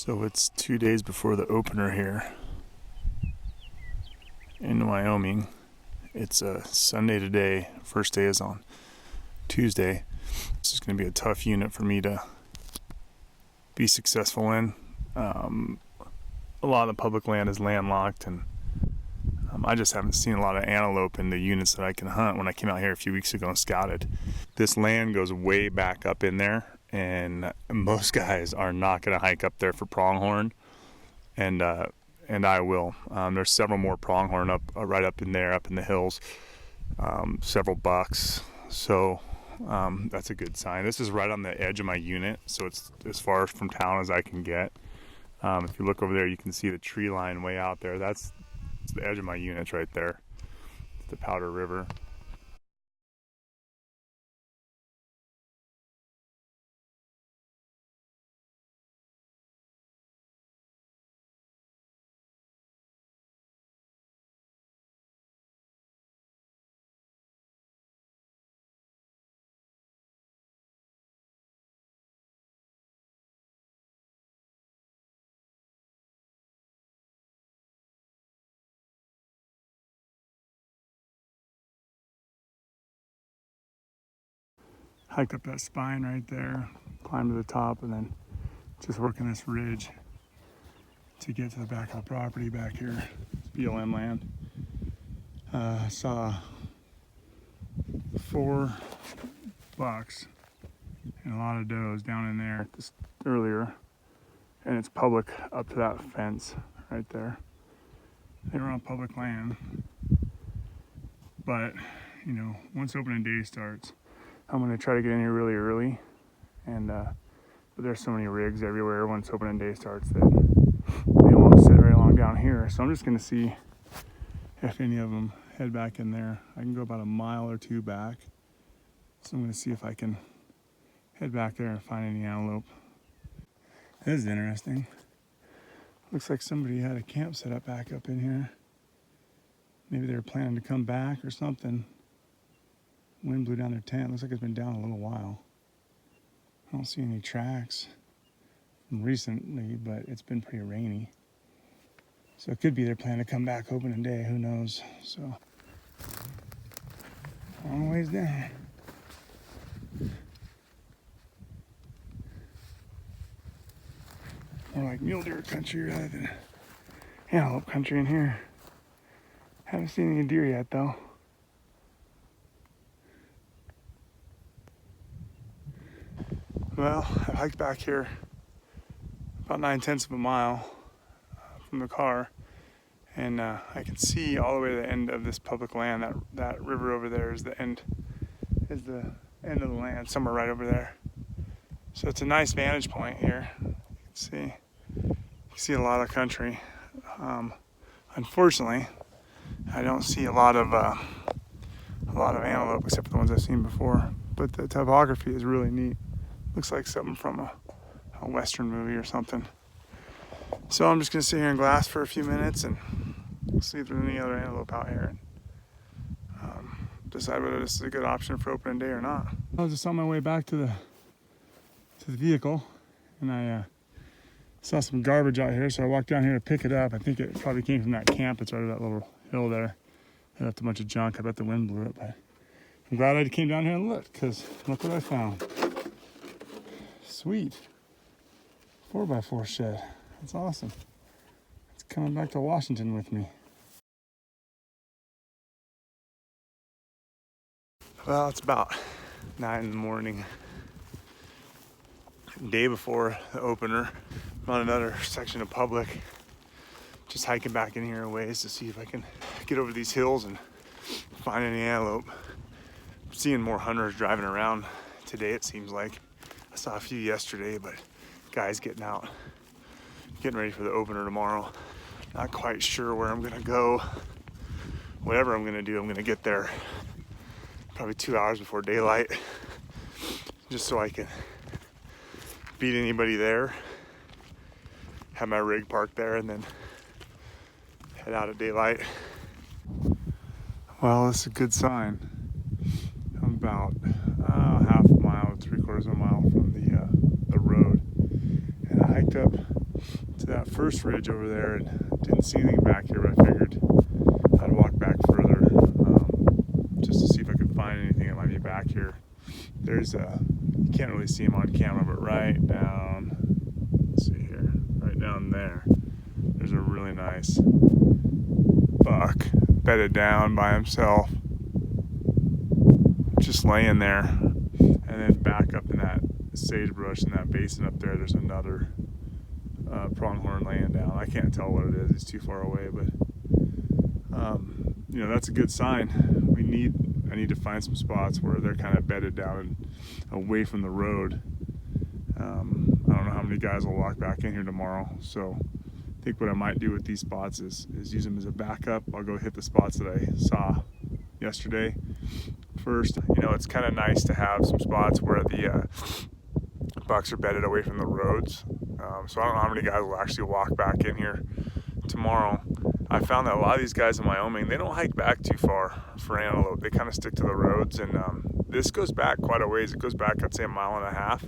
So it's 2 days before the opener here in Wyoming. It's a Sunday today. First day is on Tuesday. This is going to be a tough unit for me to be successful in. A lot of the public land is landlocked, and I just haven't seen a lot of antelope in the units that I can hunt. When I came out here a few weeks ago and scouted, this land goes way back up in there, and most guys are not going to hike up there for pronghorn, and I will. There's several more pronghorn up right up in there, up in the hills, several bucks. So that's a good sign. This is right on the edge of my unit, so it's as far from town as I can get. If you look over there, you can see the tree line way out there. That's the edge of my units right there. It's the Powder River. Hiked up that spine right there, climbed to the top, and then just working this ridge to get to the back of the property back here. It's BLM land. Saw 4 bucks and a lot of does down in there just earlier, and it's public up to that fence right there. They were on public land, but you know, once opening day starts, I'm gonna try to get in here really early, and but there's so many rigs everywhere once opening day starts that they don't want to sit very long down here. So I'm just gonna see if any of them head back in there. I can go about a mile or 2 back, so I'm gonna see if I can head back there and find any antelope. This is interesting. Looks like somebody had a camp set up back up in here. Maybe they were planning to come back or something. Wind blew down their tent. Looks like it's been down a little while. I don't see any tracks from recently, but it's been pretty rainy. So it could be they're planning to come back opening day. Who knows? So, long ways down. More like mule deer country rather than antelope country in here. Haven't seen any deer yet, though. Well, I hiked back here about 9/10 of a mile from the car, and I can see all the way to the end of this public land. That river over there is the end of the land, somewhere right over there. So it's a nice vantage point here. You can see a lot of country. Unfortunately, I don't see a lot of antelope except for the ones I've seen before. But the topography is really neat. Looks like something from a Western movie or something. So I'm just gonna sit here and glass for a few minutes and see if there's any other antelope out here, and decide whether this is a good option for opening day or not. I was just on my way back to the vehicle, and I saw some garbage out here, so I walked down here to pick it up. I think it probably came from that camp that's right at that little hill there. It left a bunch of junk. I bet the wind blew it, but I'm glad I came down here and looked, because look what I found. Sweet 4x4 shed. That's awesome. It's coming back to Washington with me. Well, it's about 9 in the morning. Day before the opener. I'm on another section of public. Just hiking back in here a ways to see if I can get over these hills and find any antelope. I'm seeing more hunters driving around today, it seems like. I saw a few yesterday, but guys getting out, getting ready for the opener tomorrow. Not quite sure where I'm gonna go. Whatever I'm gonna do, I'm gonna get there probably 2 hours before daylight, just so I can beat anybody there, have my rig parked there, and then head out at daylight. Well, it's a good sign. I'm about half a mile, 3/4 of a mile from the road, and I hiked up to that first ridge over there and didn't see anything back here, but I figured I'd walk back further just to see if I could find anything that might be back here. There's you can't really see him on camera, but right down, let's see here, right down there's a really nice buck bedded down by himself, just laying there. And then back up in that sagebrush in that basin up there, there's another pronghorn laying down. I can't tell what it is, it's too far away, but you know, that's a good sign. I need to find some spots where they're kind of bedded down and away from the road. I don't know how many guys will walk back in here tomorrow, so I think what I might do with these spots is use them as a backup. I'll go hit the spots that I saw yesterday first. You know, it's kind of nice to have some spots where the bucks are bedded away from the roads. So I don't know how many guys will actually walk back in here tomorrow. I found that a lot of these guys in Wyoming, they don't hike back too far for antelope. They kind of stick to the roads, and this goes back quite a ways. It goes back, I'd say, 1.5 miles.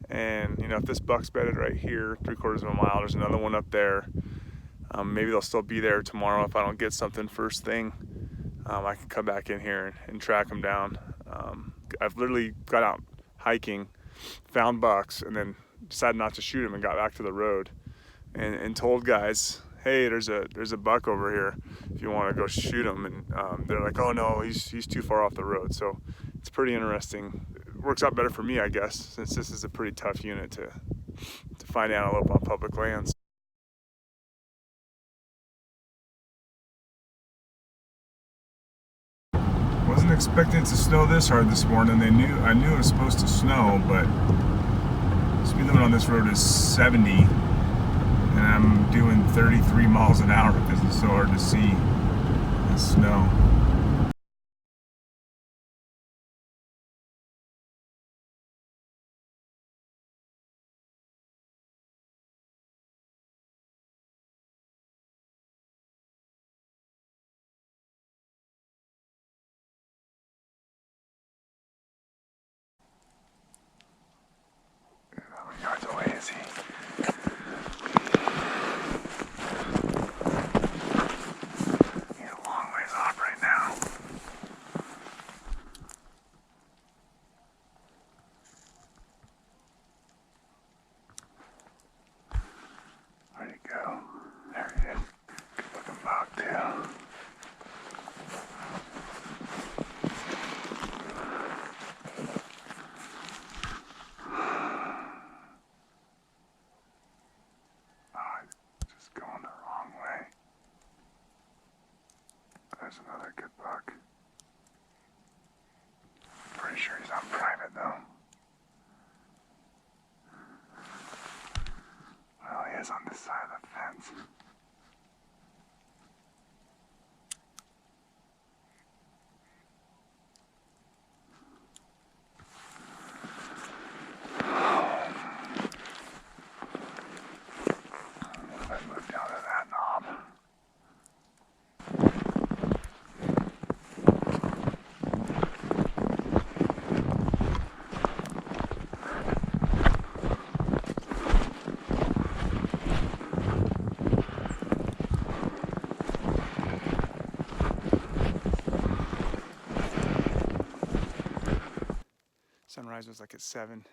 And you know, if this buck's bedded right here, 3/4 of a mile, there's another one up there. Maybe they'll still be there tomorrow if I don't get something first thing. I can come back in here and track them down. I've literally got out hiking, found bucks, and then decided not to shoot them and got back to the road and told guys, hey, there's a buck over here if you want to go shoot him. And they're like, oh no, he's too far off the road. So it's pretty interesting. It works out better for me, I guess, since this is a pretty tough unit to find antelope on public lands. Wasn't expecting it to snow this hard this morning. I knew it was supposed to snow, but speed limit on this road is 70, and I'm doing 33 miles an hour because it's so hard to see the snow. How many yards away is he? He's a long ways off right now. Where'd he go? There he is. Good looking buck too. Just going the wrong way. There's another good buck. Pretty sure he's on private though. Well, he is on this side of the fence. Let's move down to that knob. Sunrise was like at 7.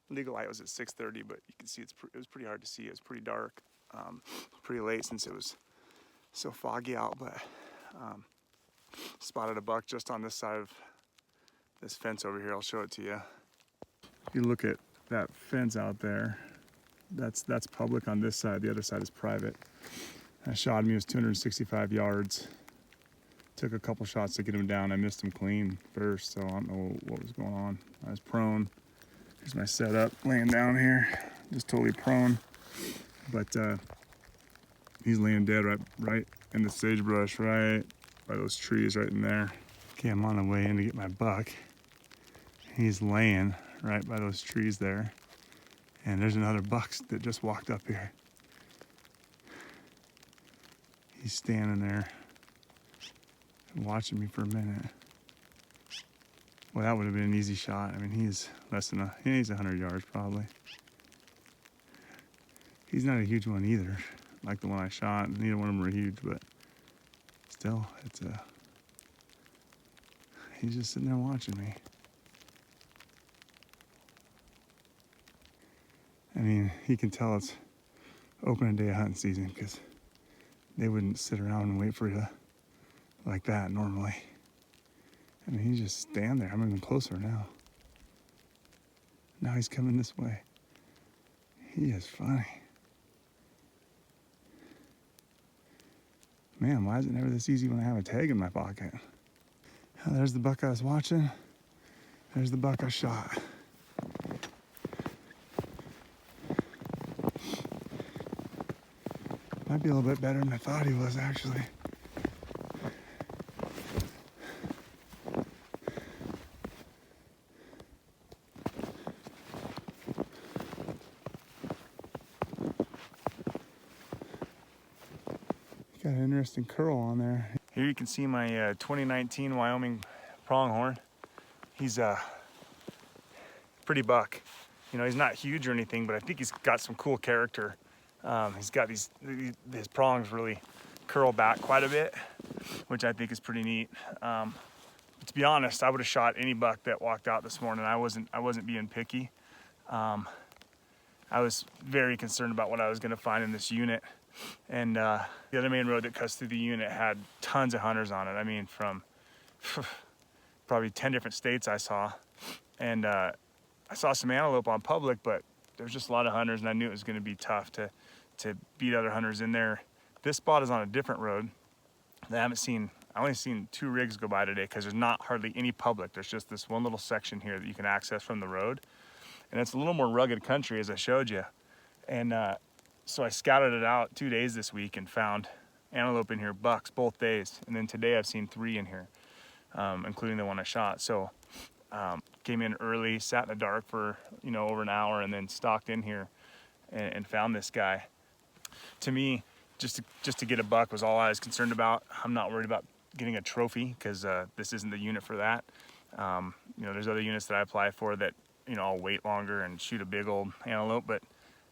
Legal light was at 6:30, but you can see it was pretty hard to see. It was pretty dark, pretty late since it was so foggy out. But spotted a buck just on this side of this fence over here. I'll show it to you. If you look at that fence out there, that's public on this side. The other side is private. That shot me was 265 yards. Took a couple shots to get him down. I missed him clean first, so I don't know what was going on. I was prone. Here's my setup, laying down here, just totally prone. But he's laying dead right in the sagebrush, right by those trees right in there. Okay, I'm on the way in to get my buck. He's laying right by those trees there. And there's another buck that just walked up here. He's standing there watching me for a minute. Well, that would have been an easy shot. I mean, he's less than he's 100 yards probably. He's not a huge one either, like the one I shot. Neither one of them were huge, but still, he's just sitting there watching me. I mean, he can tell it's opening day of hunting season because they wouldn't sit around and wait for you like that normally. I mean, he's just standing there. I'm even closer now. Now he's coming this way. He is funny. Man, why is it never this easy when I have a tag in my pocket? Oh, there's the buck I was watching. There's the buck I shot. Might be a little bit better than I thought he was, actually. Got an interesting curl on there. Here you can see my 2019 Wyoming pronghorn. He's a pretty buck. You know, he's not huge or anything, but I think he's got some cool character. He's got his prongs really curl back quite a bit, which I think is pretty neat. To be honest, I would have shot any buck that walked out this morning. I wasn't being picky. I was very concerned about what I was going to find in this unit. And the other main road that cuts through the unit had tons of hunters on it. I mean, from probably 10 different states I saw. And I saw some antelope on public, but there's just a lot of hunters, and I knew it was going to be tough to beat other hunters in there. This spot is on a different road. I only seen 2 rigs go by today because there's not hardly any public. There's just this one little section here that you can access from the road. And it's a little more rugged country, as I showed you. And so I scouted it out 2 days this week and found antelope in here, bucks both days. And then today I've seen 3 in here, including the one I shot. So came in early, sat in the dark for over an hour, and then stalked in here and found this guy. To me, just to get a buck was all I was concerned about. I'm not worried about getting a trophy because this isn't the unit for that. There's other units that I apply for that I'll wait longer and shoot a big old antelope, but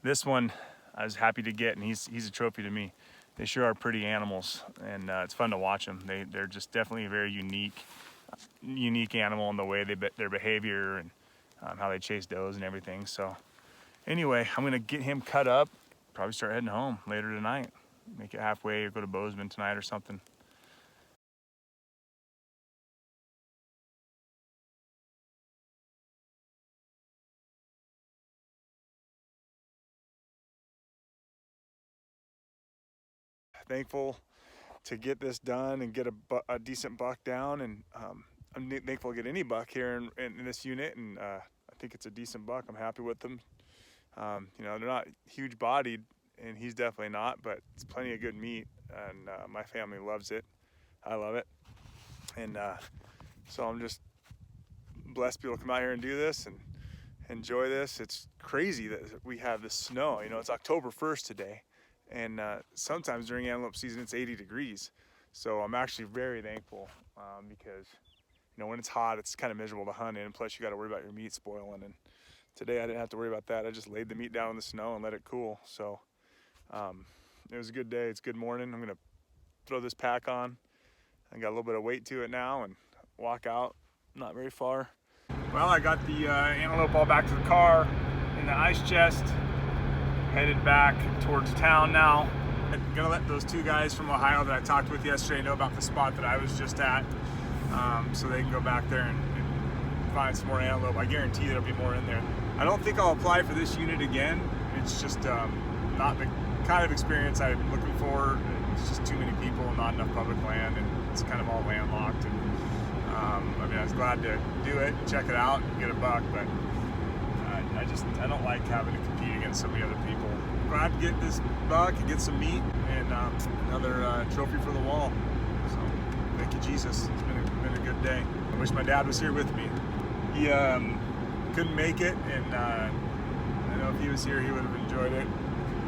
this one I was happy to get, and he's a trophy to me. They sure are pretty animals, and it's fun to watch them. They're just definitely a very unique animal in the way their behavior and how they chase does and everything. So anyway, I'm gonna get him cut up, probably start heading home later tonight, make it halfway, or go to Bozeman tonight or something. Thankful to get this done and get a decent buck down, and I'm thankful to get any buck here in this unit, and I think it's a decent buck. I'm happy with them. They're not huge bodied, and he's definitely not, but it's plenty of good meat, and my family loves it. I love it, and so I'm just blessed to be able to come out here and do this and enjoy this. It's crazy that we have this snow. It's October 1st today. And sometimes during antelope season, it's 80 degrees. So I'm actually very thankful because, when it's hot, it's kind of miserable to hunt in. And plus, you got to worry about your meat spoiling. And today, I didn't have to worry about that. I just laid the meat down in the snow and let it cool. So it was a good day. It's a good morning. I'm going to throw this pack on. I got a little bit of weight to it now and walk out. Not very far. Well, I got the antelope all back to the car in the ice chest. Headed back towards town now. I'm gonna let those 2 guys from Ohio that I talked with yesterday know about the spot that I was just at, so they can go back there and find some more antelope. I guarantee there'll be more in there. I don't think I'll apply for this unit again. It's just not the kind of experience I'm looking for. It's just too many people and not enough public land, and it's kind of all landlocked. And I was glad to do it, check it out, and get a buck, but I don't like having to compete against so many other people. Glad to get this buck and get some meat and another trophy for the wall. So thank you, Jesus. It's been a good day. I wish my dad was here with me. He couldn't make it, and I know if he was here, he would have enjoyed it.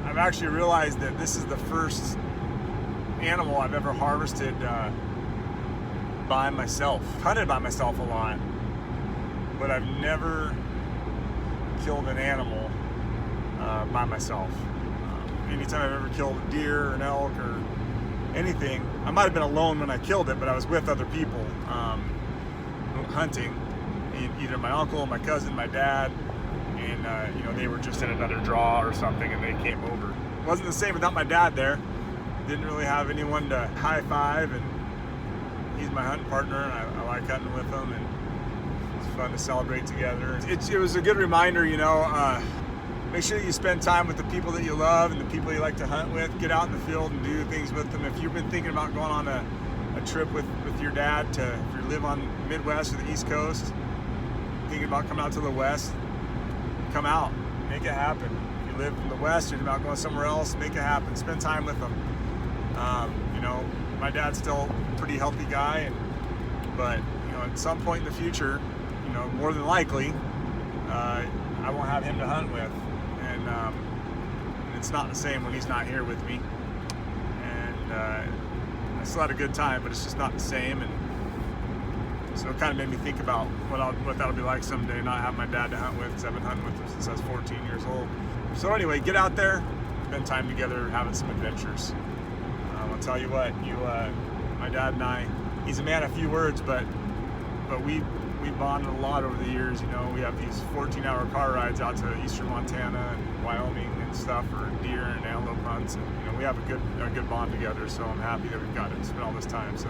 I've actually realized that this is the first animal I've ever harvested by myself. Hunted by myself a lot, but I've never killed an animal by myself. anytime I've ever killed a deer or an elk or anything. I might have been alone when I killed it, but I was with other people hunting, either my uncle, my cousin, my dad, and you know, they were just in another draw or something and they came over. It wasn't the same without my dad there. Didn't really have anyone to high five, and he's my hunting partner, and I like hunting with him, and it's fun to celebrate together. It was a good reminder, you know, make sure that you spend time with the people that you love and the people you like to hunt with. Get out in the field and do things with them. If you've been thinking about going on a trip with your dad if you live on the Midwest or the East Coast, thinking about coming out to the West, come out, make it happen. If you live in the West, you're about going somewhere else, make it happen. Spend time with them. You know, my dad's still a pretty healthy guy, but you know, at some point in the future, you know, more than likely, I won't have him to hunt with, and it's not the same when he's not here with me. And I still had a good time, but it's just not the same. And so it kind of made me think about what that'll be like someday, not have my dad to hunt with, because I've been hunting with him since I was 14 years old. So anyway, get out there, spend time together, having some adventures. I'll tell you what, my dad and I, he's a man of few words, but we bonded a lot over the years. You know, we have these 14-hour car rides out to eastern Montana and Wyoming and stuff for deer and antelope hunts, and you know, we have a good bond together. So I'm happy that we've got to spend all this time. So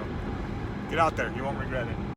get out there, you won't regret it.